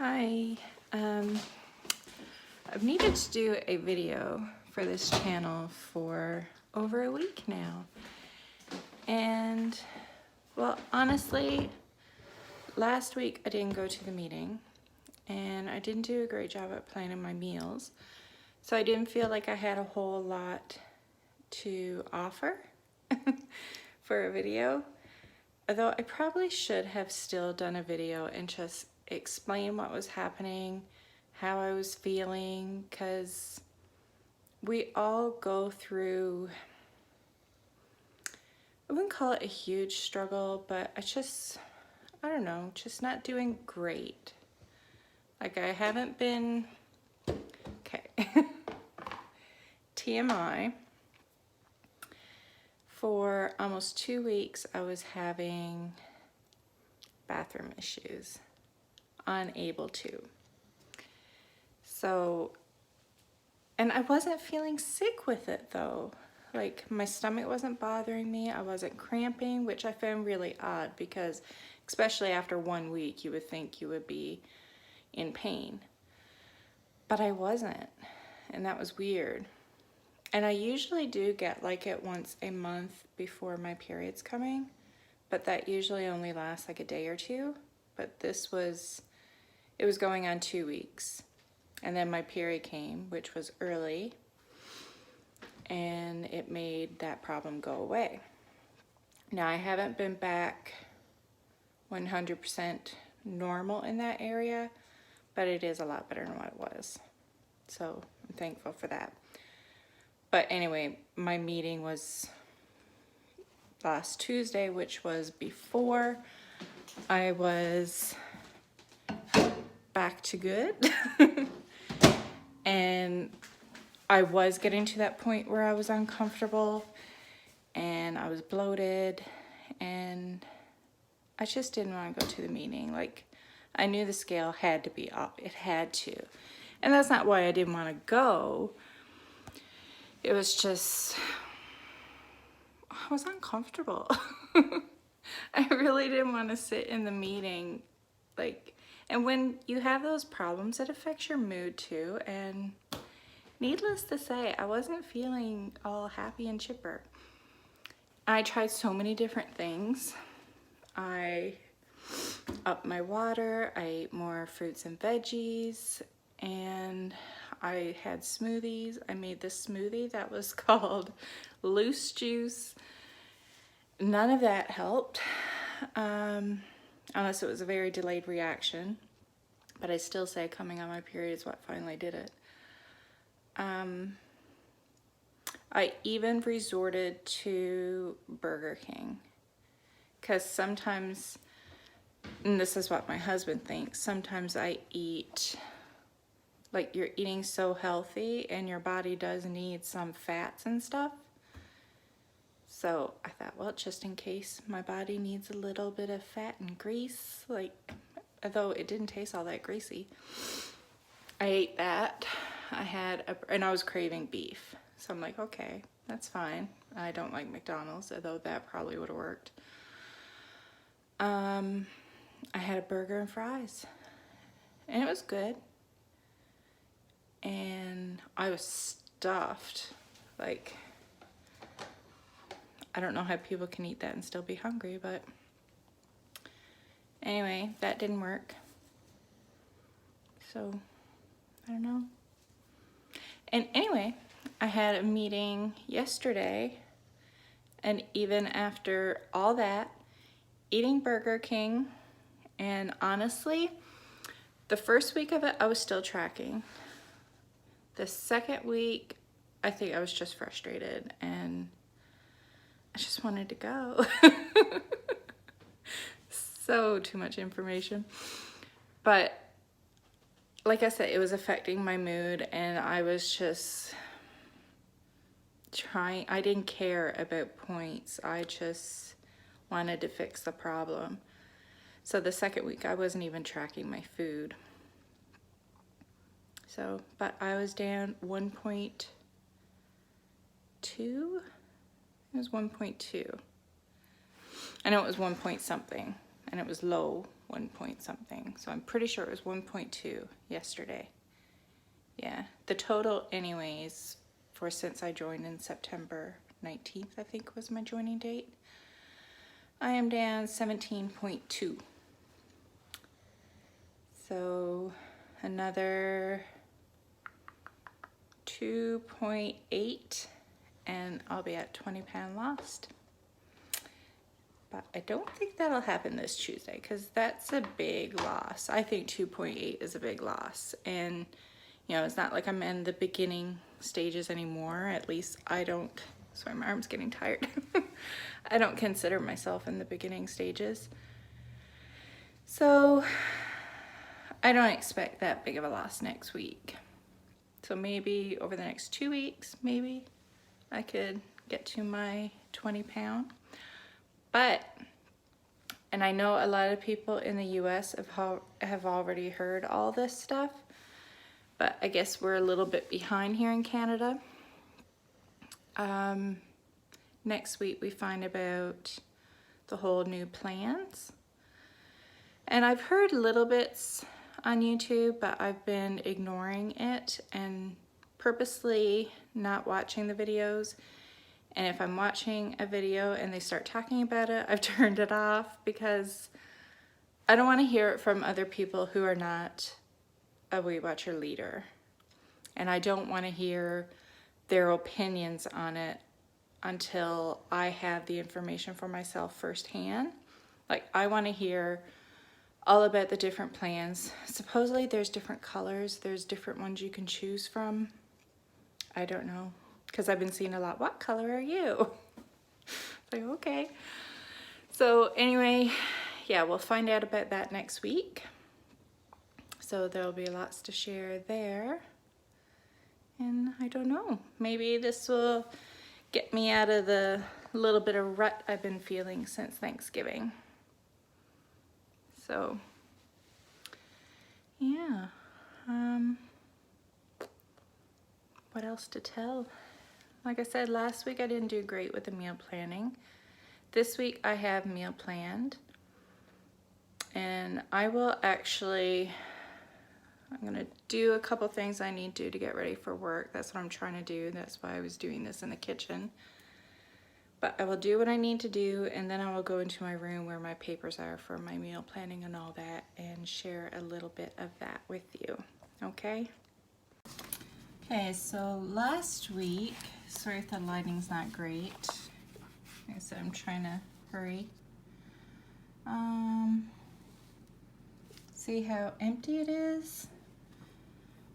Hi, I've needed to do a video for this channel for over a week now. And, well, honestly, last week I didn't go to the meeting and I didn't do a great job at planning my meals. So I didn't feel like I had a whole lot to offer for a video. Although I probably should have still done a video and just explain what was happening, how I was feeling, because we all go through, I wouldn't call it a huge struggle, but I don't know, just not doing great. Like I haven't been, okay, TMI. For almost 2 weeks, I was having bathroom issues, unable to. So, and I wasn't feeling sick with it though. Like my stomach wasn't bothering me, I wasn't cramping, which I found really odd because especially after 1 week, you would think you would be in pain. But I wasn't, and that was weird. And I usually do get like it once a month before my period's coming, but that usually only lasts like a day or two. But it was going on 2 weeks. And then my period came, which was early, and it made that problem go away. Now I haven't been back 100% normal in that area, but it is a lot better than what it was. So I'm thankful for that. But anyway, my meeting was last Tuesday, which was before I was back to good. And I was getting to that point where I was uncomfortable and I was bloated and I just didn't want to go to the meeting. Like I knew the scale had to be up, it had to. And that's not why I didn't want to go. It was just, I was uncomfortable. I really didn't want to sit in the meeting. And when you have those problems, it affects your mood too. And needless to say, I wasn't feeling all happy and chipper. I tried so many different things. I upped my water, I ate more fruits and veggies, and I had smoothies. I made this smoothie that was called loose juice. None of that helped, unless it was a very delayed reaction. But I still say coming on my period is what finally did it. I even resorted to Burger King because sometimes, and this is what my husband thinks, sometimes I eat, like you're eating so healthy and your body does need some fats and stuff. So I thought, well, just in case my body needs a little bit of fat and grease, like, although it didn't taste all that greasy, I ate that. And I was craving beef. So I'm like, okay, that's fine. I don't like McDonald's, although that probably would have worked. I had a burger and fries, and it was good. And I was stuffed. Like, I don't know how people can eat that and still be hungry, but anyway, that didn't work. So, I don't know. And anyway, I had a meeting yesterday, and even after all that, eating Burger King, and honestly, the first week of it, I was still tracking. The second week, I think I was just frustrated, and I just wanted to go. So too much information. But like I said, it was affecting my mood, and I was just trying, I didn't care about points. I just wanted to fix the problem. So the second week, I wasn't even tracking my food. So, but I was down 1.2. It was 1.2. I know it was 1 point something, and it was low 1 point something. So I'm pretty sure it was 1.2 yesterday. Yeah, the total anyways for since I joined in September 19th, I think was my joining date. I am down 17.2. So another 2.8 and I'll be at 20 pound lost. But I don't think that'll happen this Tuesday because that's a big loss. I think 2.8 is a big loss. And you know, it's not like I'm in the beginning stages anymore. At least I don't, sorry, my arm's getting tired. I don't consider myself in the beginning stages. So I don't expect that big of a loss next week. So maybe over the next 2 weeks, maybe I could get to my 20 pound. But, and I know a lot of people in the US have already heard all this stuff, but I guess we're a little bit behind here in Canada. Next week we find about the whole new plans. And I've heard little bits on YouTube, but I've been ignoring it and purposely not watching the videos. And if I'm watching a video and they start talking about it, I've turned it off because I don't want to hear it from other people who are not a Weight Watcher leader. And I don't want to hear their opinions on it until I have the information for myself firsthand. Like, I want to hear all about the different plans. Supposedly there's different colors, there's different ones you can choose from. I don't know, because I've been seeing a lot, what color are you? Like, okay. So anyway, yeah, we'll find out about that next week. So there'll be lots to share there. And I don't know, maybe this will get me out of the little bit of rut I've been feeling since Thanksgiving. So, yeah. What else to tell? Like I said, last week I didn't do great with the meal planning. This week I have meal planned. And I will actually, I'm gonna do a couple things I need to do to get ready for work. That's what I'm trying to do. That's why I was doing this in the kitchen. But I will do what I need to do, and then I will go into my room where my papers are for my meal planning and all that, and share a little bit of that with you, okay? Okay, so last week, sorry if the lighting's not great. Like I said, I'm trying to hurry. See how empty it is?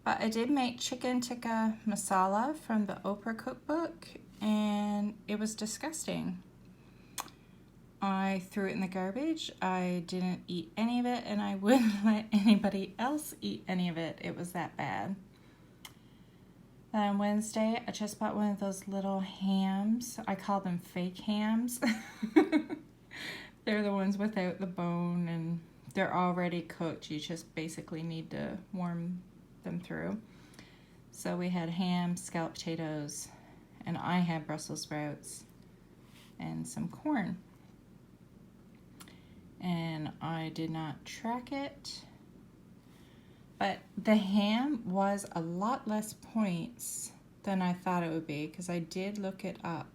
But I did make chicken tikka masala from the Oprah cookbook, and it was disgusting. I threw it in the garbage. I didn't eat any of it, and I wouldn't let anybody else eat any of it. It was that bad. Then on Wednesday, I just bought one of those little hams. I call them fake hams. They're the ones without the bone, and they're already cooked. You just basically need to warm them through. So we had ham, scalloped potatoes, and I had Brussels sprouts and some corn. And I did not track it, but the ham was a lot less points than I thought it would be, because I did look it up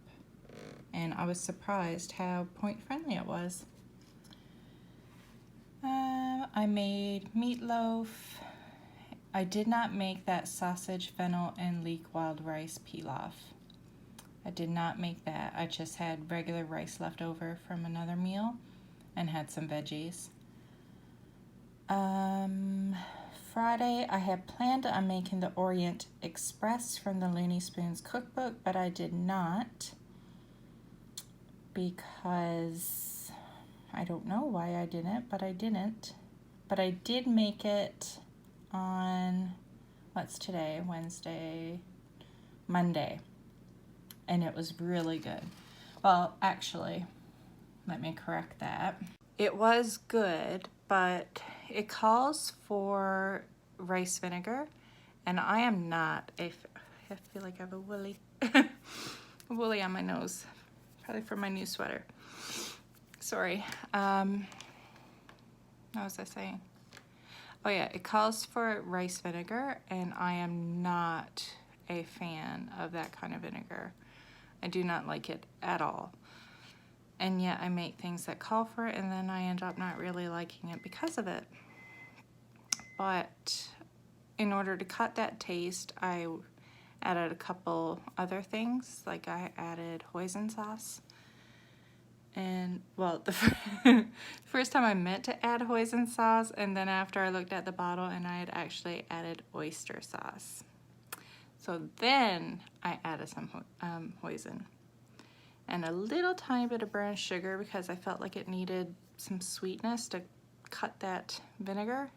and I was surprised how point friendly it was. I made meatloaf. I did not make that sausage, fennel, and leek wild rice pilaf. I did not make that. I just had regular rice left over from another meal and had some veggies. Friday, I had planned on making the Orient Express from the Looney Spoons cookbook, but I did not, because I don't know why I didn't, but I didn't. But I did make it on, what's today? Wednesday, Monday. And it was really good. Well, actually, let me correct that. It was good, but it calls for rice vinegar, and I am not I feel like I have a woolly, woolly on my nose, probably from my new sweater. Sorry. What was I saying? Oh yeah, it calls for rice vinegar, and I am not a fan of that kind of vinegar. I do not like it at all. And yet I make things that call for it, and then I end up not really liking it because of it. But in order to cut that taste, I added a couple other things. Like I added hoisin sauce. And, well, the first time I meant to add hoisin sauce, and then after I looked at the bottle and I had actually added oyster sauce. So then I added some hoisin. And a little tiny bit of brown sugar because I felt like it needed some sweetness to cut that vinegar.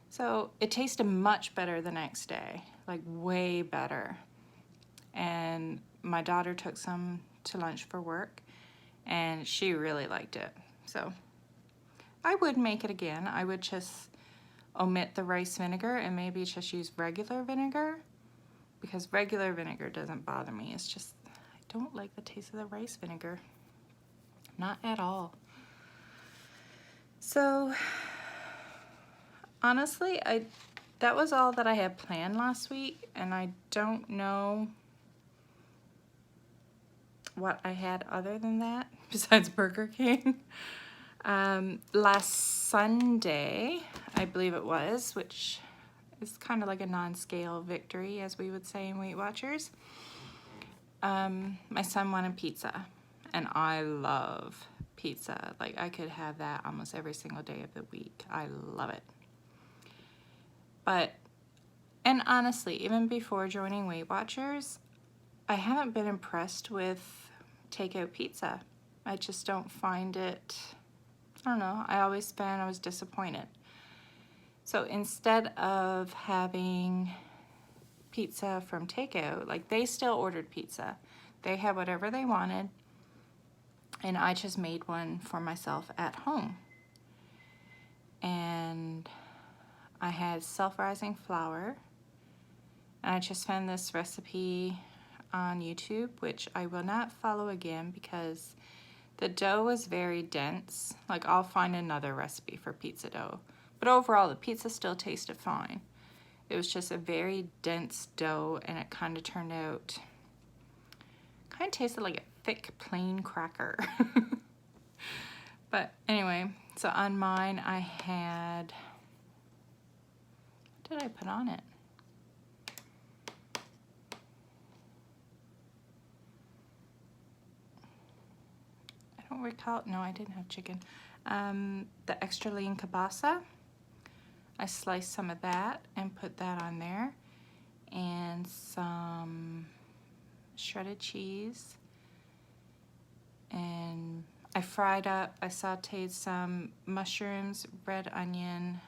So it tasted much better the next day, like way better. And my daughter took some to lunch for work, and she really liked it. So I would make it again. I would just omit the rice vinegar and maybe just use regular vinegar, because regular vinegar doesn't bother me. It's just I don't like the taste of the rice vinegar. Not at all. So honestly, that was all that I had planned last week, and I don't know what I had other than that besides Burger King. Last Sunday, I believe it was, which is kind of like a non-scale victory, as we would say in Weight Watchers. My son wanted pizza, and I love pizza. Like, I could have that almost every single day of the week. I love it. And honestly, even before joining Weight Watchers, I haven't been impressed with takeout pizza. I just don't find it, I don't know, I was disappointed. So instead of having pizza from takeout, like they still ordered pizza. They had whatever they wanted, and I just made one for myself at home. And I had self-rising flour, and I just found this recipe on YouTube, which I will not follow again because the dough was very dense. Like, I'll find another recipe for pizza dough. But overall, the pizza still tasted fine. It was just a very dense dough, and it kind of turned out, kind of tasted like a thick, plain cracker. But anyway, so on mine I had, what did I put on it? I don't recall. No, I didn't have chicken. The extra lean kielbasa. I sliced some of that and put that on there, and some shredded cheese, and I sauteed some mushrooms, red onion,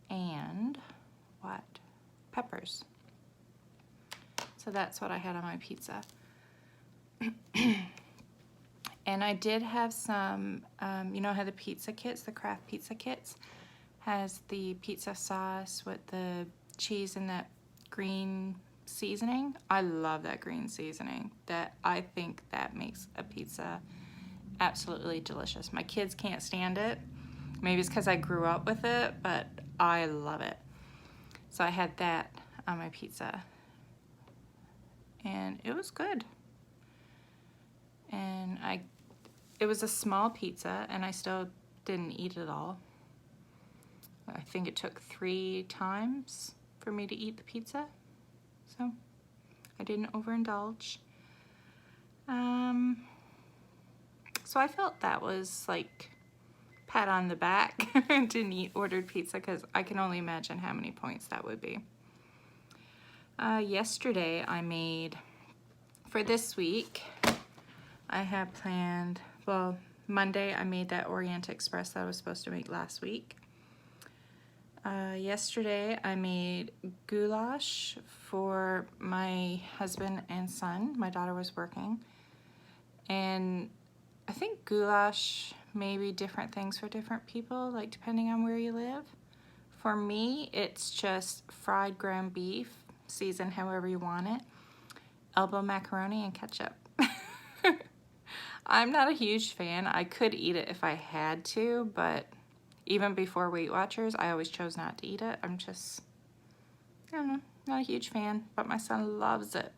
and peppers. So that's what I had on my pizza. And I did have some, you know how the pizza kits, the craft pizza kits, has the pizza sauce with the cheese and that green seasoning. I love that green seasoning. I think that makes a pizza absolutely delicious. My kids can't stand it. Maybe it's because I grew up with it, but I love it. So I had that on my pizza, and it was good. And it was a small pizza, and I still didn't eat it all. I think it took 3 times for me to eat the pizza, so I didn't overindulge. So I felt that was like pat on the back didn't eat ordered pizza, because I can only imagine how many points that would be. Yesterday I made, for this week, I have planned, well, Monday I made that Orient Express that I was supposed to make last week. Yesterday I made goulash for my husband and son. My daughter was working. And I think goulash may be different things for different people, like depending on where you live. For me, it's just fried ground beef, seasoned however you want it, elbow macaroni, and ketchup. I'm not a huge fan. I could eat it if I had to, but even before Weight Watchers, I always chose not to eat it. I'm just, I don't know, not a huge fan, but my son loves it.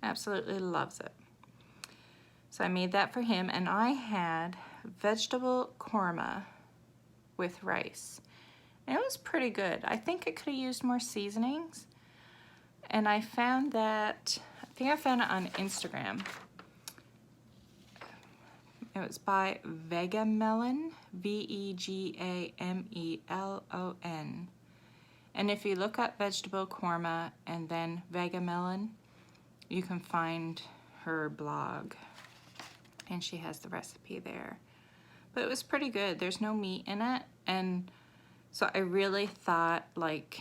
Absolutely loves it. So I made that for him, and I had vegetable korma with rice. And it was pretty good. I think it could have used more seasonings. And I found that, I think I found it on Instagram. It was by Vegamelon, Vegamelon. And if you look up vegetable korma and then Vegamelon, you can find her blog. And she has the recipe there. But it was pretty good. There's no meat in it. And so I really thought like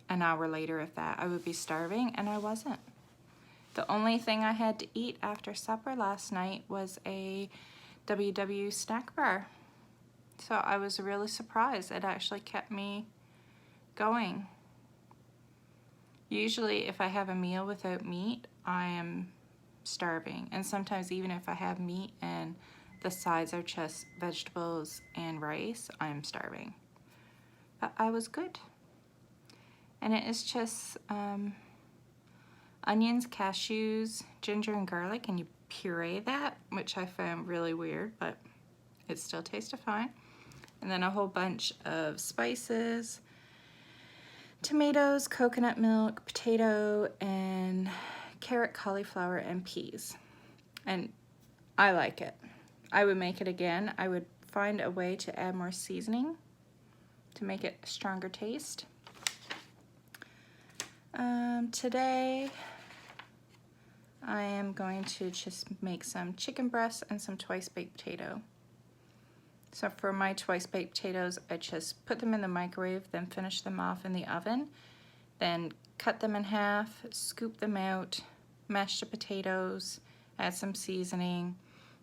an hour later of that I would be starving, and I wasn't. The only thing I had to eat after supper last night was a WW snack bar. So I was really surprised. It actually kept me going. Usually if I have a meal without meat, I am starving. And sometimes even if I have meat and the sides are just vegetables and rice, I'm starving. But I was good. And it is just onions, cashews, ginger, and garlic, and you puree that, which I found really weird, but it still tasted fine. And then a whole bunch of spices, tomatoes, coconut milk, potato, and carrot, cauliflower, and peas. And I like it. I would make it again. I would find a way to add more seasoning to make it a stronger taste. Today I am going to just make some chicken breasts and some twice baked potato. So for my twice baked potatoes, I just put them in the microwave, then finish them off in the oven, then cut them in half, scoop them out, mash the potatoes, add some seasoning,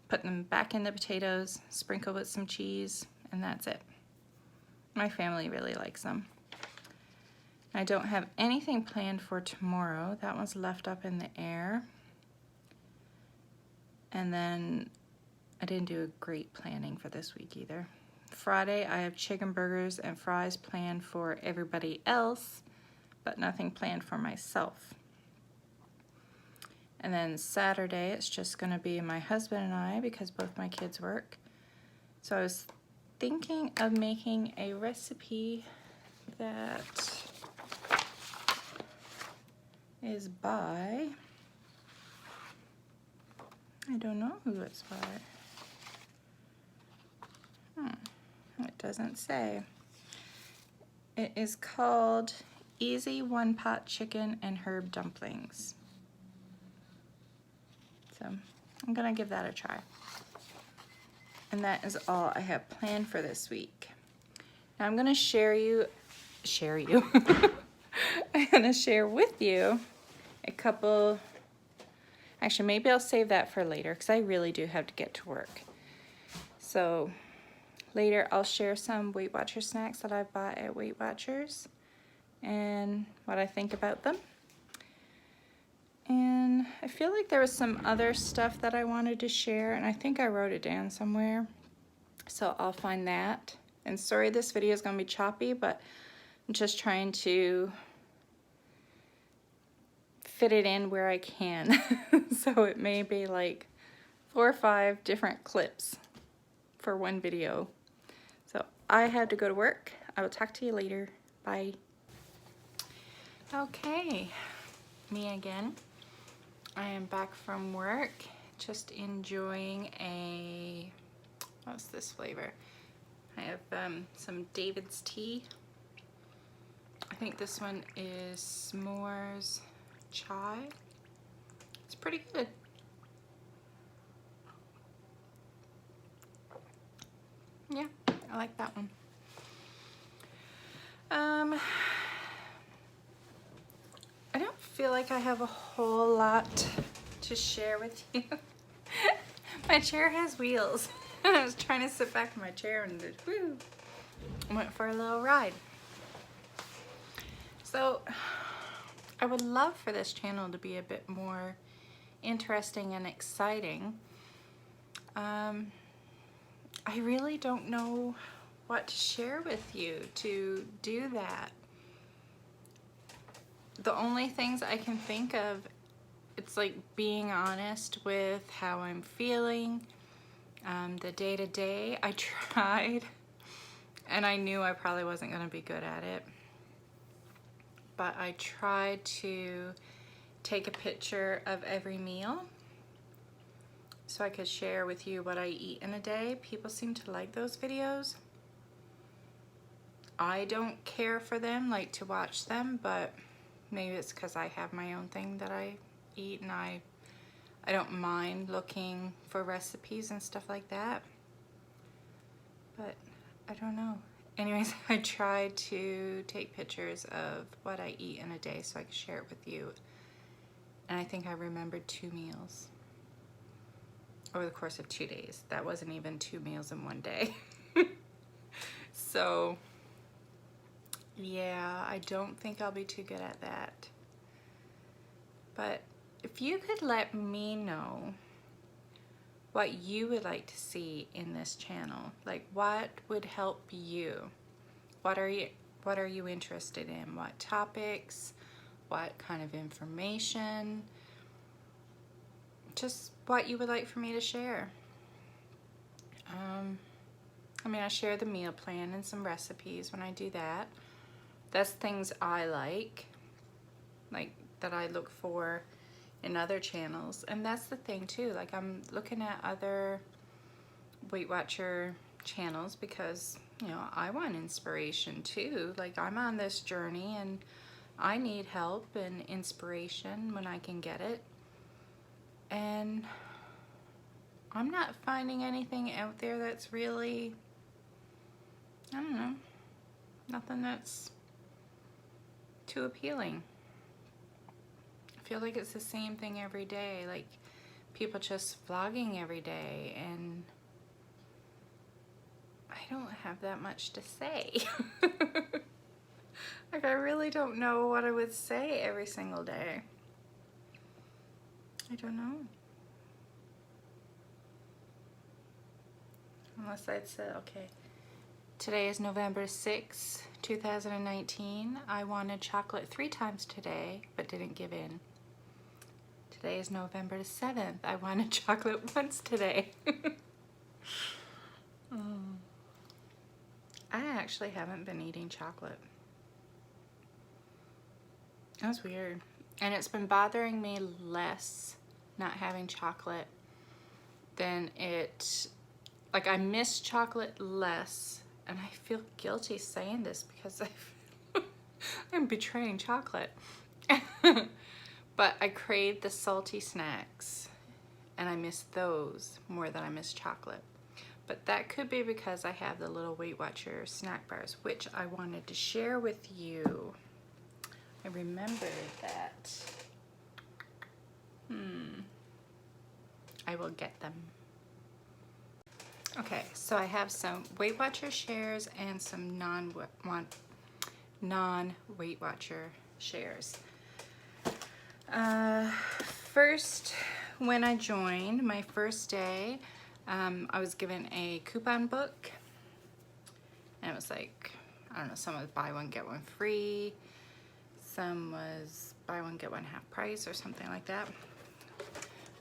put them back in the potatoes, sprinkle with some cheese, and that's it. My family really likes them. I don't have anything planned for tomorrow. That one's left up in the air. And then I didn't do a great planning for this week either. Friday, I have chicken burgers and fries planned for everybody else, but nothing planned for myself. And then Saturday, it's just going to be my husband and I because both my kids work. So I was thinking of making a recipe that is by, I don't know who it's by. It doesn't say. It is called Easy One Pot Chicken and Herb Dumplings. So I'm gonna give that a try. And that is all I have planned for this week. Now I'm gonna I'm gonna share with you a couple, actually maybe I'll save that for later because I really do have to get to work. So later I'll share some Weight Watchers snacks that I bought at Weight Watchers and what I think about them. And I feel like there was some other stuff that I wanted to share, and I think I wrote it down somewhere. So I'll find that. And sorry this video is going to be choppy, but I'm just trying to fit it in where I can. So it may be like 4 or 5 different clips for one video. So I have to go to work. I will talk to you later. Bye. Okay, me again. I am back from work, just enjoying a, what's this flavor? I have some David's tea. I think this one is s'mores chai. It's pretty good. Yeah, I like that one. I don't feel like I have a whole lot to share with you. My chair has wheels. I was trying to sit back in my chair and whoo, went for a little ride. So I would love for this channel to be a bit more interesting and exciting. I really don't know what to share with you to do that. The only things I can think of, it's like being honest with how I'm feeling, the day-to-day. I tried, and I knew I probably wasn't going to be good at it, but I tried to take a picture of every meal so I could share with you what I eat in a day. People seem to like those videos. I don't care for them, like to watch them, but maybe it's because I have my own thing that I eat, and I don't mind looking for recipes and stuff like that. But I don't know. Anyways, I tried to take pictures of what I eat in a day so I could share it with you. And I think I remembered 2 meals over the course of 2 days. That wasn't even 2 meals in one day. So yeah, I don't think I'll be too good at that. But if you could let me know what you would like to see in this channel, like what would help you? What are you interested in? What topics? What kind of information? Just what you would like for me to share. I mean, I share the meal plan and some recipes when I do that. That's things I like that I look for in other channels. And that's the thing too, like I'm looking at other Weight Watcher channels because, you know, I want inspiration too. Like I'm on this journey and I need help and inspiration when I can get it. And I'm not finding anything out there that's really, I don't know, nothing that's too appealing. I feel like it's the same thing every day, like people just vlogging every day, and I don't have that much to say. Like I really don't know what I would say every single day. I don't know. Unless I'd say, okay, today is November 6th, 2019. I wanted chocolate 3 times today, but didn't give in. Today is November 7th. I wanted chocolate once today. I actually haven't been eating chocolate. That's weird. And it's been bothering me less not having chocolate than it, like I miss chocolate less, and I feel guilty saying this because I'm betraying chocolate. But I crave the salty snacks, and I miss those more than I miss chocolate. But that could be because I have the little Weight Watcher snack bars, which I wanted to share with you. I remember that. I will get them. Okay, so I have some Weight Watcher shares and some non-Weight Watcher shares. First, when I joined, my first day, I was given a coupon book, and it was like, I don't know, some was buy one, get one free, some was buy one, get one half price or something like that.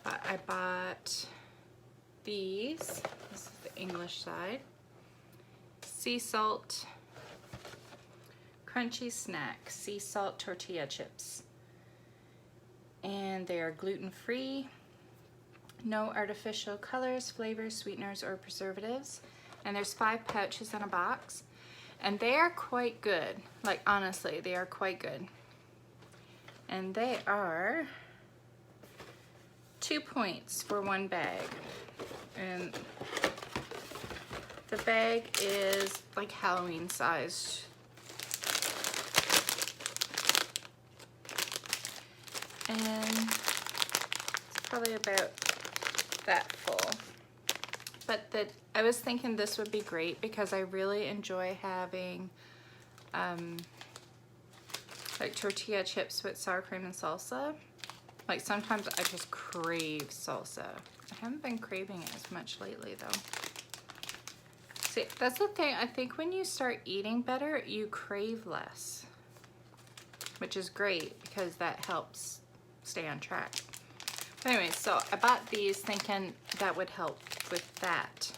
But I bought these. This is the English side. Sea salt crunchy snack, sea salt tortilla chips. And they are gluten-free, no artificial colors, flavors, sweeteners, or preservatives. And there's 5 pouches in a box. And they are quite good. Like, honestly, they are quite good. And they are 2 points for 1 bag. And the bag is like Halloween sized. And it's probably about that full. But I was thinking this would be great because I really enjoy having like tortilla chips with sour cream and salsa. Like sometimes I just crave salsa. I haven't been craving it as much lately though. See, that's the thing. I think when you start eating better, you crave less, which is great because that helps stay on track. But anyway, so I bought these thinking that would help with that.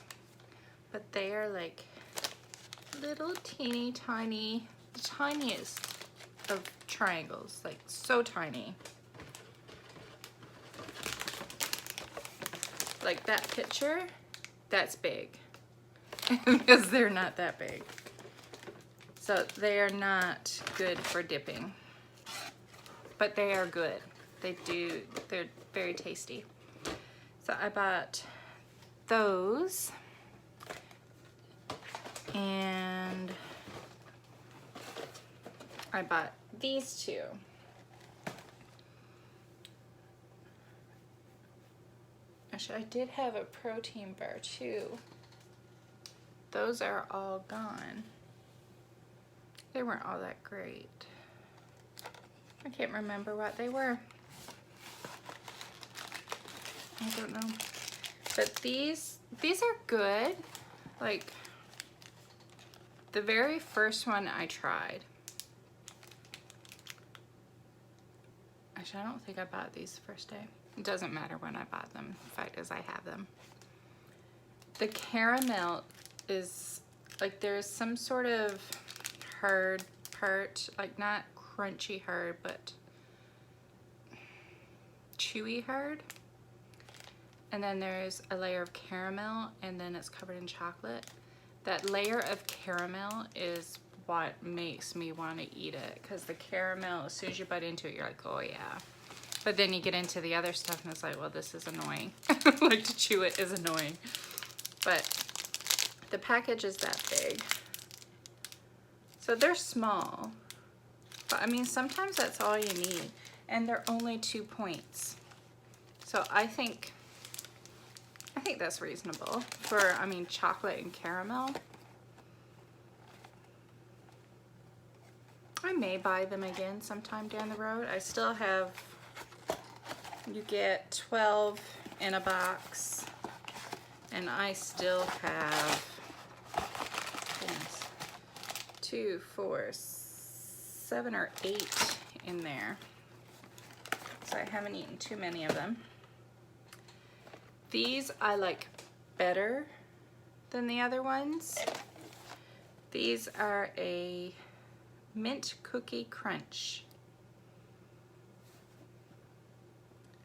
But they are like little teeny tiny, the tiniest of triangles, like so tiny. Like that picture, that's big. Because they're not that big. So they are not good for dipping. But they are good. They're very tasty. So I bought those. And I bought these two. Actually, I did have a protein bar too. Those are all gone. They weren't all that great. I can't remember what they were. I don't know. But these are good. Like the very first one I tried. Actually, I don't think I bought these the first day. It doesn't matter when I bought them. The fact is I have them. The caramel is like there's some sort of hard part, like not crunchy hard, but chewy hard. And then there's a layer of caramel and then it's covered in chocolate. That layer of caramel is what makes me want to eat it, because the caramel, as soon as you bite into it, you're like, oh yeah. But then you get into the other stuff and it's like, well, this is annoying. Like to chew it is annoying. But the package is that big. So they're small. But I mean, sometimes that's all you need. And they're only 2 points. So I think that's reasonable for, I mean, chocolate and caramel. I may buy them again sometime down the road. I still have, you get 12 in a box, and I still have, goodness, 2, 4, 7 or 8 in there. So I haven't eaten too many of them. These I like better than the other ones. These are a mint cookie crunch.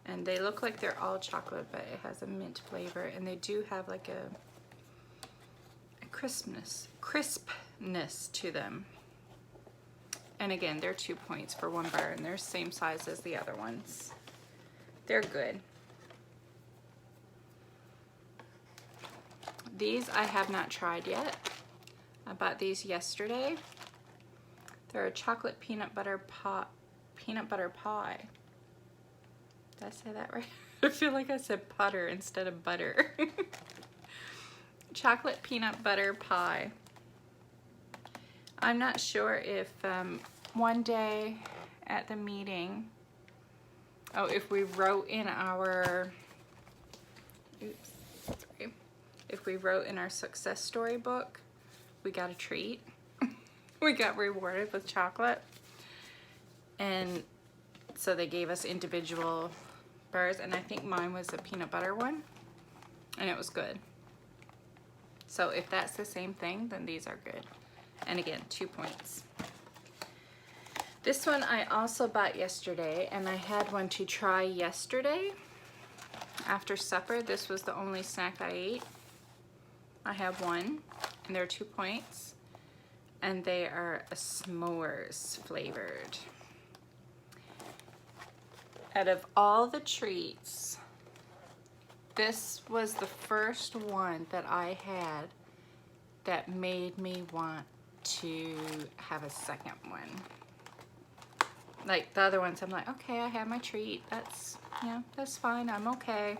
And they look like they're all chocolate, but it has a mint flavor. And they do have like a crispness to them. And again, they're 2 points for 1 bar, and they're the same size as the other ones. They're good. These I have not tried yet. I bought these yesterday. They're a chocolate peanut butter pie. Did I say that right? I feel like I said putter instead of butter. Chocolate peanut butter pie. I'm not sure if one day at the meeting, if we wrote in our, if we wrote in our success story book, we got a treat. We got rewarded with chocolate. And so they gave us individual bars, and I think mine was a peanut butter one, and it was good. So if that's the same thing, then these are good. And again, 2 points. This one I also bought yesterday, and I had one to try yesterday after supper. This was the only snack I ate. I have one, and they're 2 points, and they are a s'mores flavored. Out of all the treats, this was the first one that I had that made me want to have a second one. Like the other ones, I'm like, okay, I had my treat. That's, yeah, that's fine. I'm okay.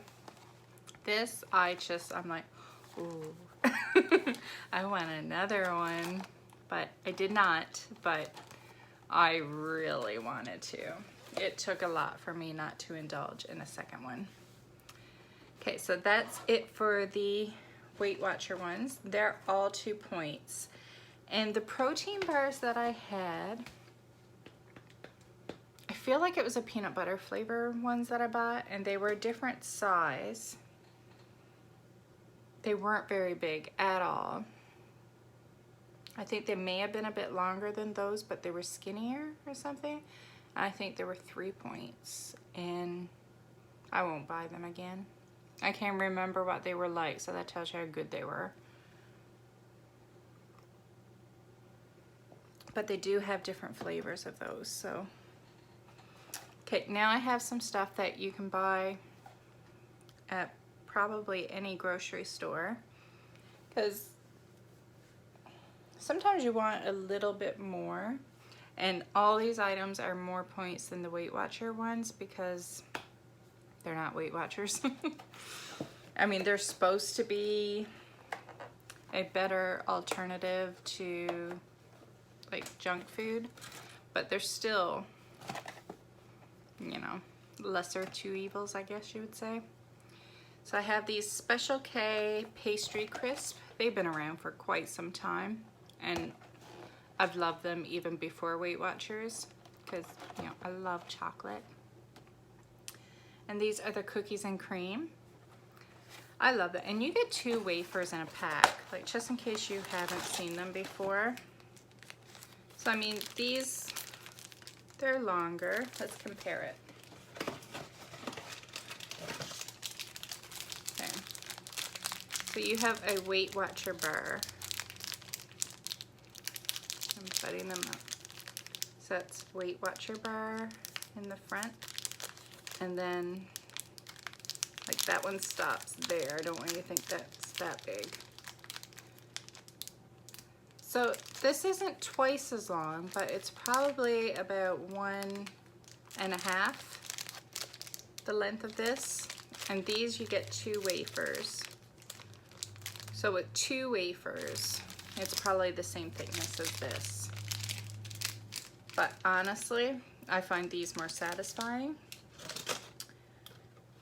This, I'm like, ooh, I want another one. But I did not, but I really wanted to. It took a lot for me not to indulge in a second one. Okay, so that's it for the Weight Watcher ones. They're all 2 points. And the protein bars that I had, I feel like it was a peanut butter flavor ones that I bought, and they were a different size. They weren't very big at all. I think they may have been a bit longer than those, but they were skinnier or something. I think there were 3 points, and I won't buy them again. I can't remember what they were like, so that tells you how good they were. But they do have different flavors of those, so. Okay, now I have some stuff that you can buy at probably any grocery store, because sometimes you want a little bit more, and all these items are more points than the Weight Watcher ones because they're not Weight Watchers. I mean, they're supposed to be a better alternative to like junk food, but they're still, you know, lesser two evils, I guess you would say. So I have these Special K pastry crisp. They've been around for quite some time, and I've loved them even before Weight Watchers because, you know, I love chocolate. And these are the cookies and cream. I love it. And you get 2 wafers in a pack, like just in case you haven't seen them before. So I mean, these, they're longer. Let's compare it. Okay. So you have a Weight Watcher bar. I'm setting them up. So that's Weight Watcher bar in the front. And then, like, that one stops there. I don't want you to think that's that big. So this isn't twice as long, but it's probably about 1.5 the length of this. And these you get 2 wafers. So with 2 wafers, it's probably the same thickness as this. But honestly, I find these more satisfying,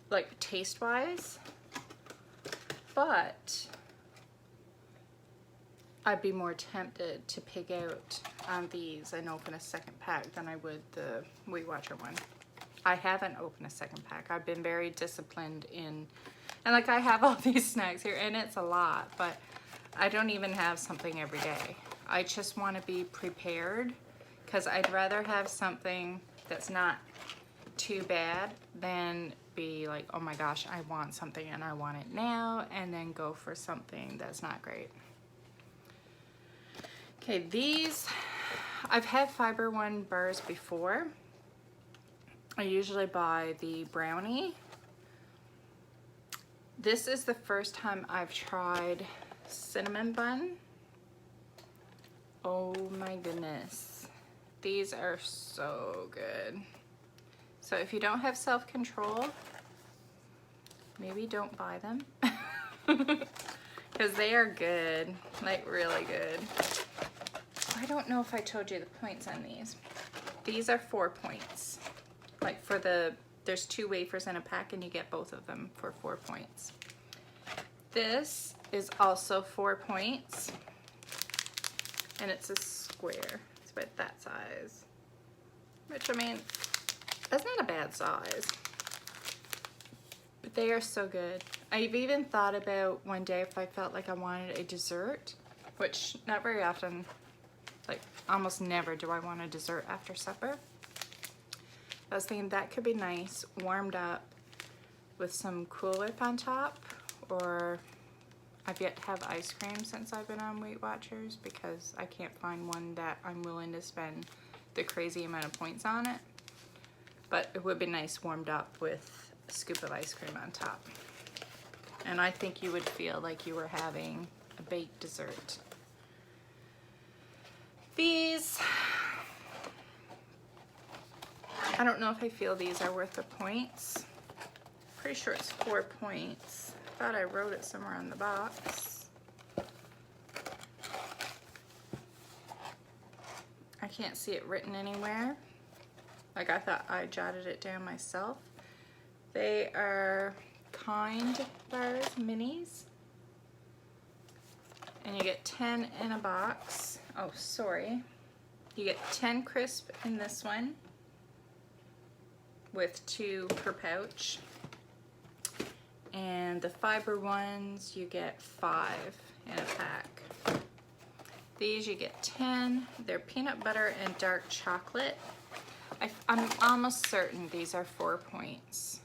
like taste-wise, but I'd be more tempted to pick out on these and open a second pack than I would the Weight Watcher one. I haven't opened a second pack. I've been very disciplined in, and like I have all these snacks here, and it's a lot, but I don't even have something every day. I just want to be prepared, because I'd rather have something that's not too bad than be like, oh my gosh, I want something and I want it now, and then go for something that's not great. Okay, these, I've had Fiber One bars before. I usually buy the brownie. This is the first time I've tried cinnamon bun. Oh my goodness. These are so good. So if you don't have self-control, maybe don't buy them. Because they are good, like really good. I don't know if I told you the points on these. These are 4 points. Like for the, there's 2 wafers in a pack and you get both of them for 4 points. This is also 4 points. And it's a square. It's about that size. Which, I mean, that's not a bad size. But they are so good. I've even thought about one day if I felt like I wanted a dessert, which not very often, like almost never do I want a dessert after supper. I was thinking that could be nice, warmed up with some Cool Whip on top, or I've yet to have ice cream since I've been on Weight Watchers because I can't find one that I'm willing to spend the crazy amount of points on it. But it would be nice warmed up with a scoop of ice cream on top. And I think you would feel like you were having a baked dessert. These, I don't know if I feel these are worth the points. Pretty sure it's 4 points. I thought I wrote it somewhere on the box. I can't see it written anywhere. Like I thought I jotted it down myself. They are Kind bars, minis. And you get 10 in a box. Oh, sorry. You get 10 crisp in this one with 2 per pouch. And the fiber ones, you get 5 in a pack. These you get 10. They're peanut butter and dark chocolate. I'm almost certain these are 4 points.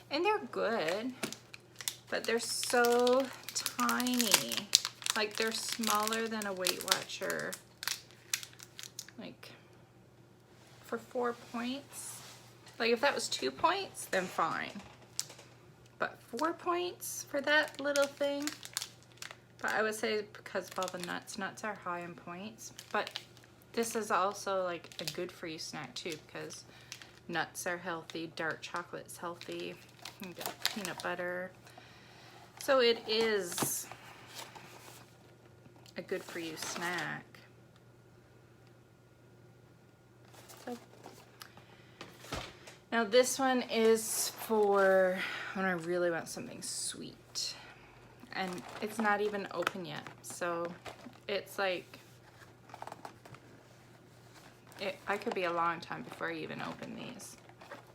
And they're good, but they're so tiny. Like, they're smaller than a Weight Watcher. Like, for 4 points. Like, if that was 2 points, then fine. But 4 points for that little thing? But I would say because of all the nuts. Nuts are high in points. But this is also like a good for you snack too, because nuts are healthy, dark chocolate's healthy, you got peanut butter. So it is a good for you snack. So now this one is for when I really want something sweet. And it's not even open yet, so it's like, I could be a long time before I even open these,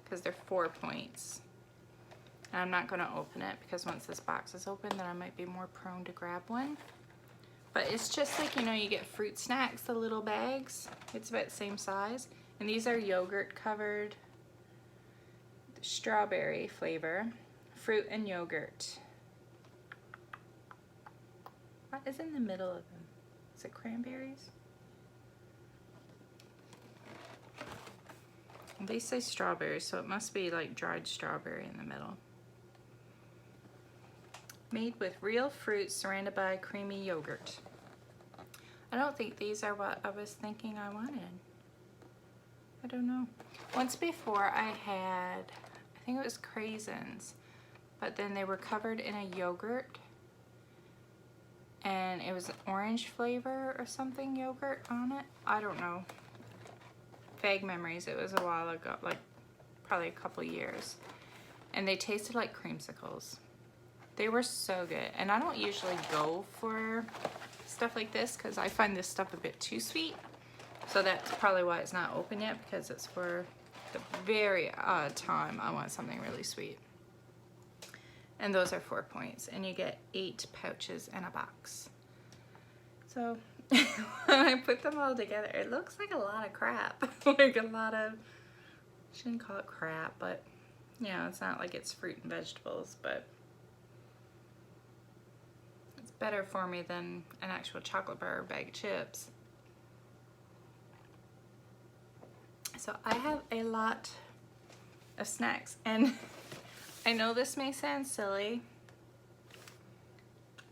because they're 4 points. And I'm not going to open it, because once this box is open, then I might be more prone to grab one. But it's just like, you know, you get fruit snacks, the little bags. It's about the same size. And these are yogurt covered, strawberry flavor, fruit and yogurt. What is in the middle of them? Is it cranberries? They say strawberries, so it must be like dried strawberry in the middle. Made with real fruit surrounded by creamy yogurt. I don't think these are what I was thinking I wanted. I don't know. Once before I had, I think it was craisins, but then they were covered in a yogurt. And it was an orange flavor or something yogurt on it. I don't know. Vague memories. It was a while ago, like probably a couple years. And they tasted like creamsicles. They were so good. And I don't usually go for stuff like this because I find this stuff a bit too sweet. So that's probably why it's not open yet, because it's for the very odd time I want something really sweet. And those are 4 points, and you get 8 pouches in a box. So when I put them all together, it looks like a lot of crap. Like a lot of, I shouldn't call it crap, but you know, it's not like it's fruit and vegetables, but it's better for me than an actual chocolate bar or bag of chips. So I have a lot of snacks, and I know this may sound silly,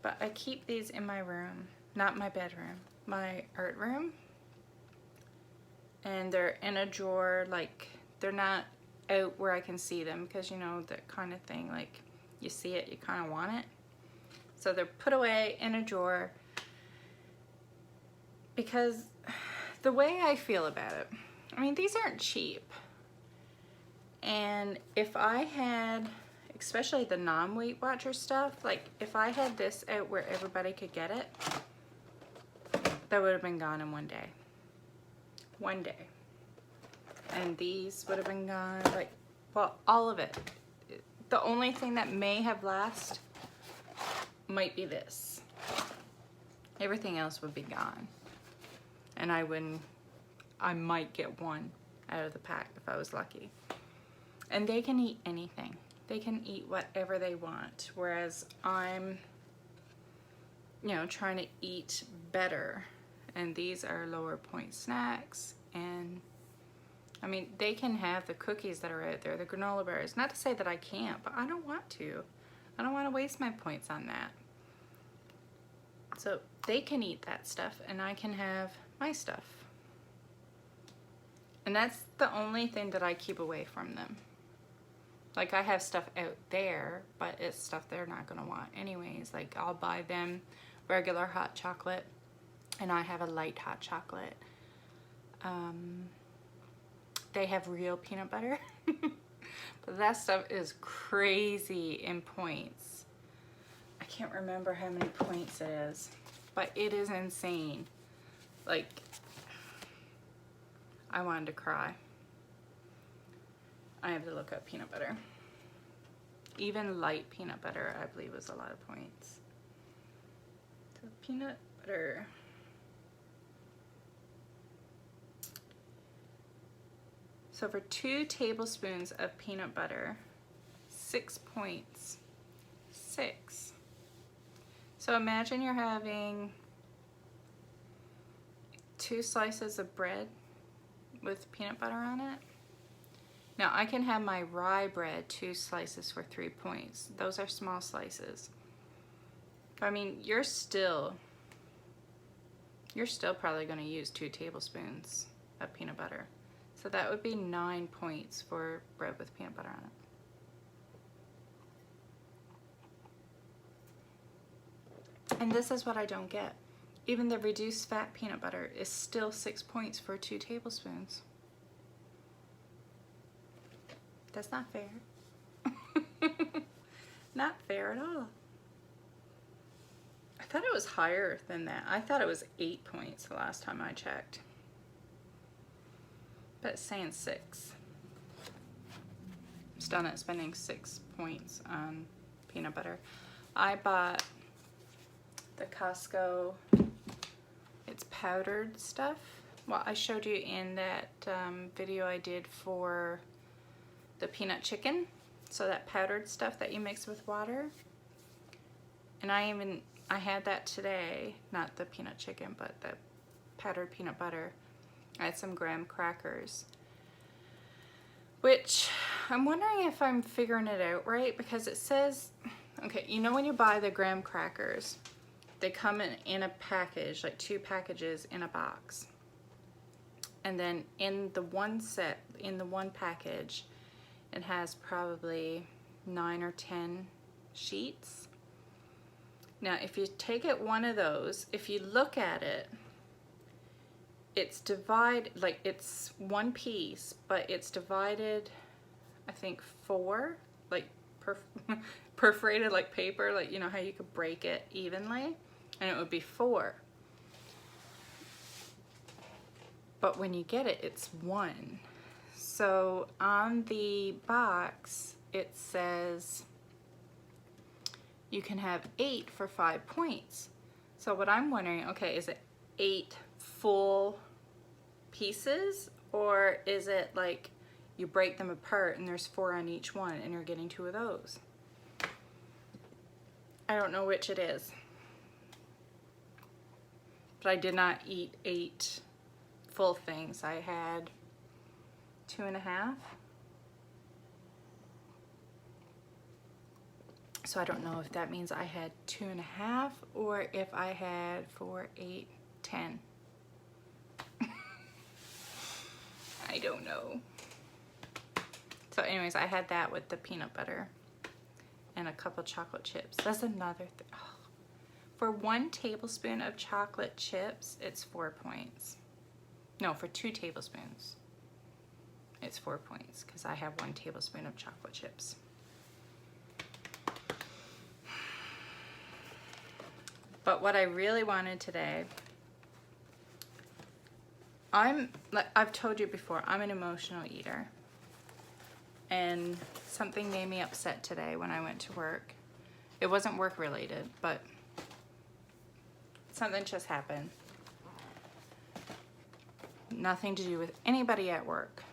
but I keep these in my room, not my bedroom, my art room. And they're in a drawer, like they're not out where I can see them, because you know, that kind of thing, like you see it, you kind of want it. So they're put away in a drawer, because the way I feel about it, I mean, these aren't cheap. And if I had, especially the non-Weight Watcher stuff, like if I had this out where everybody could get it, that would have been gone in one day. One day. And these would have been gone, like, well, all of it. The only thing that may have lasted might be this. Everything else would be gone. And I might get one out of the pack if I was lucky. And they can eat anything. They can eat whatever they want, whereas I'm, you know, trying to eat better. And these are lower point snacks, and I mean, they can have the cookies that are out there, the granola bars. Not to say that I can't, but I don't want to. I don't want to waste my points on that. So they can eat that stuff, and I can have my stuff. And that's the only thing that I keep away from them. Like, I have stuff out there, but it's stuff they're not gonna want anyways. Like, I'll buy them regular hot chocolate, and I have a light hot chocolate. They have real peanut butter, But that stuff is crazy in points. I can't remember how many points it is, but it is insane. Like, I wanted to cry. I have to look up peanut butter. Even light peanut butter, I believe, was a lot of points. So peanut butter. So for 2 tablespoons of peanut butter, 6 points. 6. So imagine you're having 2 slices of bread with peanut butter on it. Now I can have my rye bread 2 slices for 3 points. Those are small slices. I mean, you're still probably going to use 2 tablespoons of peanut butter. So that would be 9 points for bread with peanut butter on it. And this is what I don't get. Even the reduced fat peanut butter is still 6 points for 2 tablespoons. That's not fair. Not fair at all. I thought it was higher than that. I thought it was 8 points the last time I checked. But it's saying 6. I'm still not spending 6 points on peanut butter. I bought the Costco, it's powdered stuff. Well, I showed you in that video I did for the peanut chicken. So that powdered stuff that you mix with water. And I had that today, not the peanut chicken, but the powdered peanut butter. I had some graham crackers, which I'm wondering if I'm figuring it out right, because it says, okay, you know when you buy the graham crackers, they come in a package, like 2 packages in a box. And then in the one set, in the one package, it has probably 9 or 10 sheets. Now, if you take it one of those, if you look at it, it's divided, like it's one piece, but it's divided, I think 4, like perforated like paper, like you know how you could break it evenly, and it would be 4. But when you get it, it's 1. So on the box, it says you can have 8 for 5 points. So what I'm wondering, okay, is it 8 full pieces, or is it like you break them apart and there's 4 on each one and you're getting 2 of those? I don't know which it is. But I did not eat 8 full things. I had 2.5. So I don't know if that means I had 2.5 or if I had 4, 8, 10. I don't know. So anyways, I had that with the peanut butter and a couple chocolate chips. That's another thing. Oh. For 1 tablespoon of chocolate chips, it's 4 points. No, for 2 tablespoons, it's 4 points because I have 1 tablespoon of chocolate chips. But what I really wanted today, like I've told you before, I'm an emotional eater. And something made me upset today when I went to work. It wasn't work related, but something just happened. Nothing to do with anybody at work.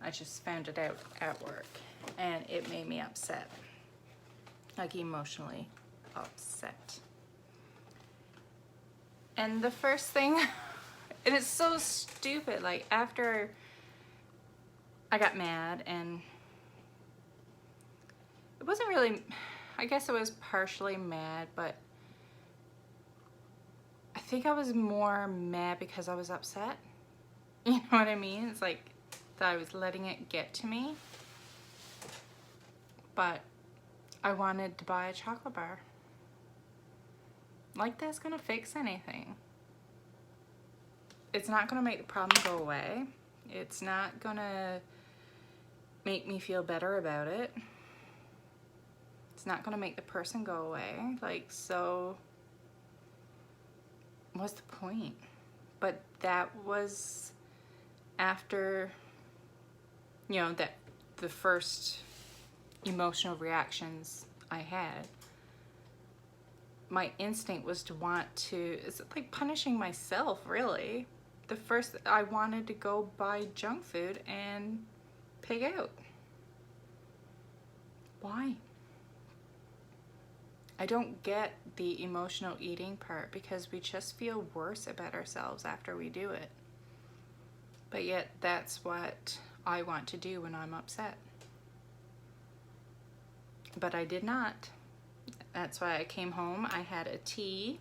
I just found it out at work and it made me upset. Like emotionally upset. And the first thing, and it's so stupid, like after I got mad, and it wasn't really, I guess it was partially mad, but I think I was more mad because I was upset. You know what I mean? It's like that I was letting it get to me. But I wanted to buy a chocolate bar. Like that's gonna fix anything. It's not gonna make the problem go away. It's not gonna make me feel better about it. It's not gonna make the person go away. Like, so what's the point? But that was after, you know, that the first emotional reactions I had. My instinct was to want to, it's like punishing myself, really. The first, I wanted to go buy junk food and pig out. Why? I don't get the emotional eating part, because we just feel worse about ourselves after we do it. But yet that's what I want to do when I'm upset. But I did not. That's why I came home. I had a tea.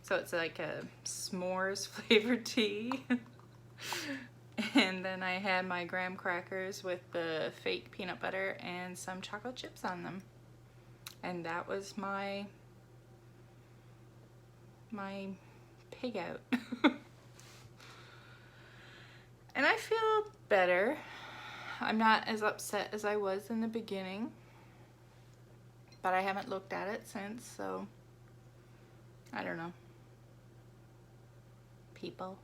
So it's like a s'mores flavored tea. And then I had my graham crackers with the fake peanut butter and some chocolate chips on them. And that was my pig out. And I feel better. I'm not as upset as I was in the beginning. But I haven't looked at it since, so I don't know. People.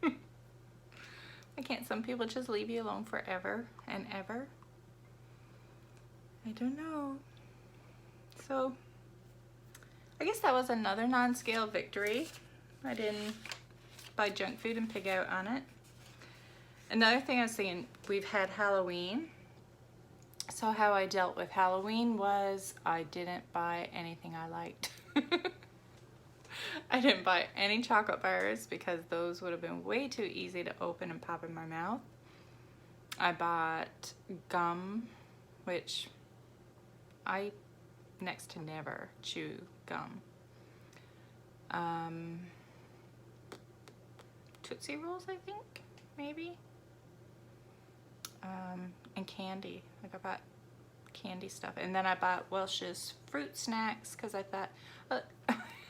Why can't some people just leave you alone forever and ever? I don't know. So I guess that was another non-scale victory. I didn't buy junk food and pig out on it. Another thing I was thinking, we've had Halloween. So how I dealt with Halloween was I didn't buy anything I liked. I didn't buy any chocolate bars because those would have been way too easy to open and pop in my mouth. I bought gum, which I next to never chew gum. Tootsie Rolls, I think, maybe. And candy. Like, I bought candy stuff. And then I bought Welch's fruit snacks because I thought,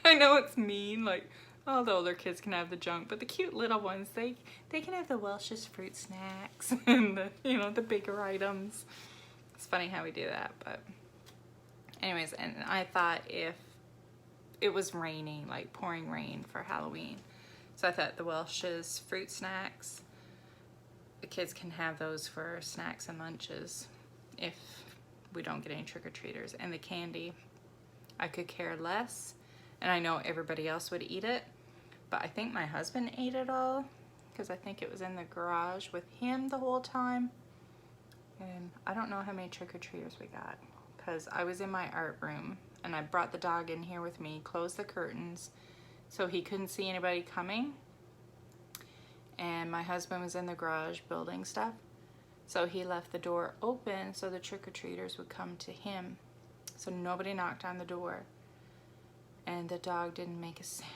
I know it's mean, like, all the older kids can have the junk, but the cute little ones, they can have the Welch's fruit snacks and the, you know, the bigger items. It's funny how we do that, but anyways, and I thought if it was raining, like pouring rain for Halloween, so I thought the Welch's fruit snacks, the kids can have those for snacks and lunches if we don't get any trick-or-treaters. And the candy, I could care less, and I know everybody else would eat it, but I think my husband ate it all because I think it was in the garage with him the whole time. And I don't know how many trick-or-treaters we got because I was in my art room and I brought the dog in here with me, closed the curtains so he couldn't see anybody coming. And my husband was in the garage building stuff. So he left the door open so the trick-or-treaters would come to him. So nobody knocked on the door. And the dog didn't make a sound.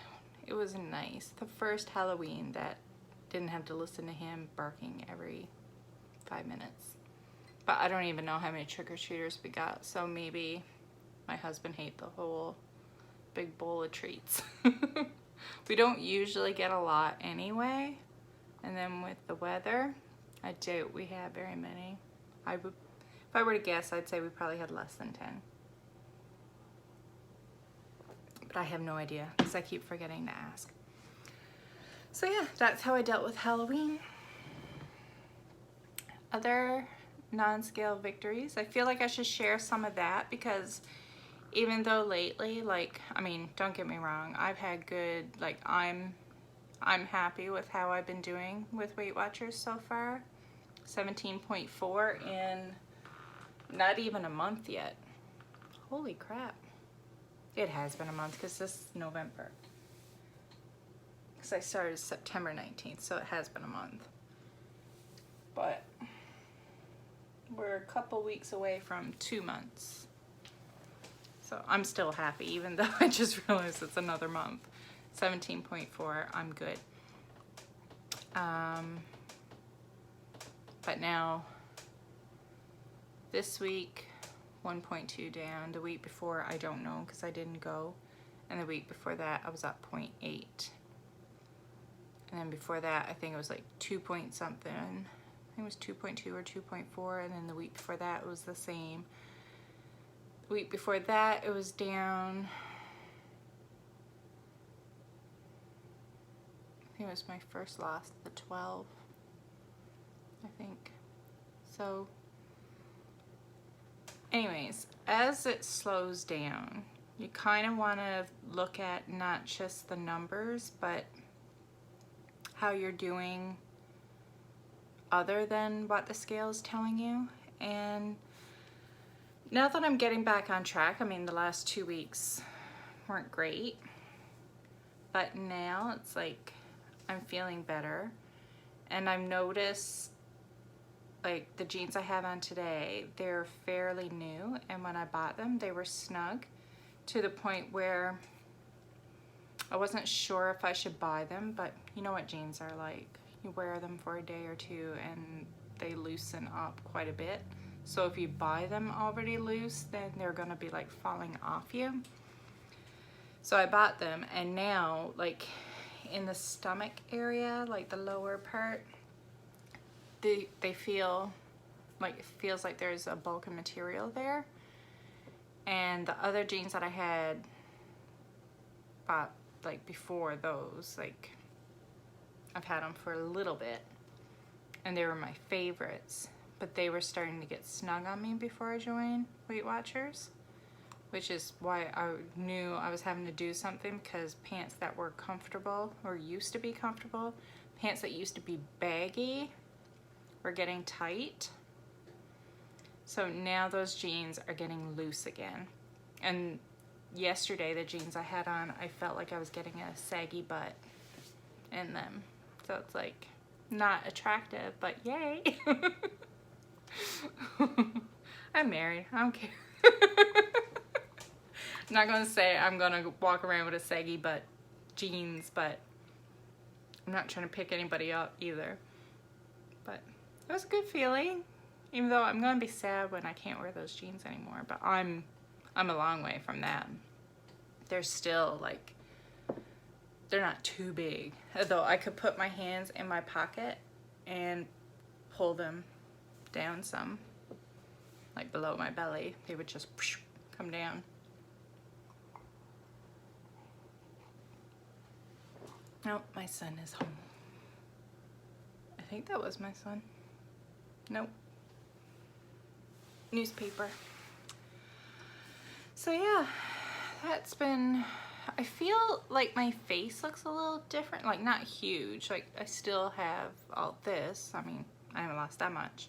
It was nice. The first Halloween that didn't have to listen to him barking every 5 minutes. But I don't even know how many trick-or-treaters we got. So maybe my husband ate the whole big bowl of treats. We don't usually get a lot anyway. And then with the weather, I doubt we have very many. If I were to guess, I'd say we probably had less than 10. But I have no idea because I keep forgetting to ask. So yeah, that's how I dealt with Halloween. Other non-scale victories. I feel like I should share some of that because even though lately, like, I mean, don't get me wrong, I've had good, like, I'm happy with how I've been doing with Weight Watchers so far. 17.4 in not even a month yet. Holy crap. It has been a month because this is November. Because I started September 19th, so it has been a month. But we're a couple weeks away from 2 months. So I'm still happy, even though I just realized it's another month. 17.4, I'm good. But now, this week, 1.2 down. The week before, I don't know because I didn't go. And the week before that, I was at 0.8. And then before that, I think it was like 2 point something. think it was 2.2 or 2.4, and then the week before that it was the same. The week before that it was down, I think it was my first loss, the 12, I think. So anyways, as it slows down, you kind of want to look at not just the numbers, but how you're doing other than what the scale is telling you. And now that I'm getting back on track, I mean, the last 2 weeks weren't great, but now it's like I'm feeling better. And I've noticed, like, the jeans I have on today, they're fairly new, and when I bought them they were snug to the point where I wasn't sure if I should buy them, but you know what jeans are like. You wear them for a day or two and they loosen up quite a bit. So if you buy them already loose, then they're gonna be like falling off you. So I bought them, and now, like, in the stomach area, like the lower part, they feel like, it feels like there's a bulk of material there. And the other jeans that I had bought like before those, like, I've had them for a little bit and they were my favorites, but they were starting to get snug on me before I joined Weight Watchers, which is why I knew I was having to do something, because pants that were comfortable, or used to be comfortable, pants that used to be baggy, were getting tight. So now those jeans are getting loose again. And yesterday, the jeans I had on, I felt like I was getting a saggy butt in them. So it's like not attractive, but yay. I'm married, I don't care. I'm not gonna say I'm gonna walk around with a saggy butt jeans, but I'm not trying to pick anybody up either. But it was a good feeling, even though I'm gonna be sad when I can't wear those jeans anymore. But I'm a long way from that. They're still like, they're not too big. Although I could put my hands in my pocket and pull them down some, like below my belly. They would just come down. Nope, my son is home. I think that was my son. Nope. Newspaper. So yeah, that's been, I feel like my face looks a little different, like not huge, like I still have all this, I mean, I haven't lost that much,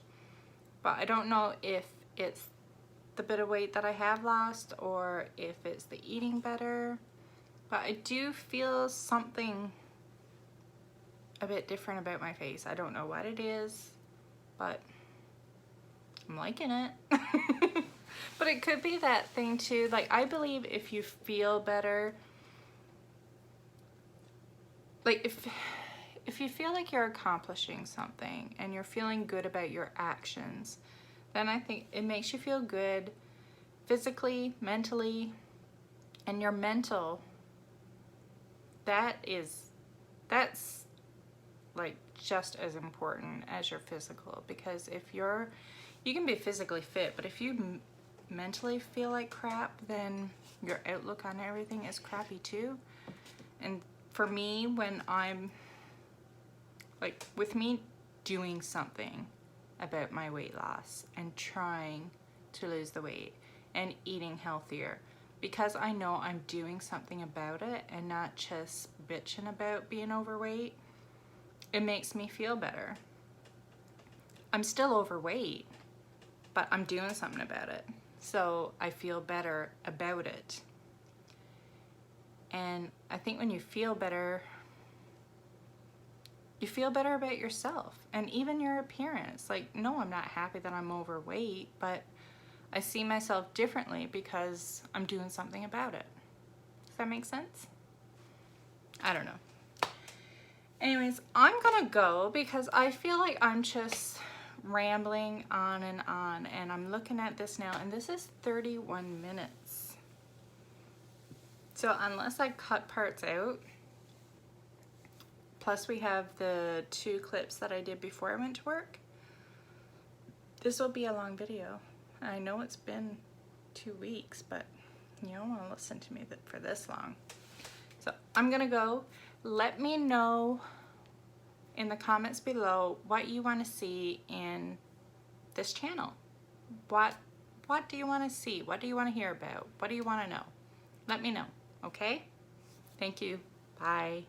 but I don't know if it's the bit of weight that I have lost or if it's the eating better, but I do feel something a bit different about my face. I don't know what it is, but I'm liking it. But it could be that thing too, like I believe if you feel better, like if you feel like you're accomplishing something and you're feeling good about your actions, then I think it makes you feel good physically, mentally, and your mental, that's like just as important as your physical, because if you can be physically fit, but if you mentally feel like crap, then your outlook on everything is crappy too. And for me, when I'm like, with me doing something about my weight loss and trying to lose the weight and eating healthier, because I know I'm doing something about it and not just bitching about being overweight, it makes me feel better. I'm still overweight, but I'm doing something about it. So I feel better about it. And I think when you feel better about yourself and even your appearance. Like, no, I'm not happy that I'm overweight, but I see myself differently because I'm doing something about it. Does that make sense? I don't know. Anyways, I'm gonna go because I feel like I'm just rambling on, and I'm looking at this now, and this is 31 minutes. So unless I cut parts out, plus we have the 2 clips that I did before I went to work, this will be a long video. I know it's been 2 weeks, but you don't want to listen to me for this long. So I'm gonna go. Let me know in the comments below what you want to see in this channel. What do you want to see? What do you want to hear about? What do you want to know? Let me know, okay? Thank you. Bye.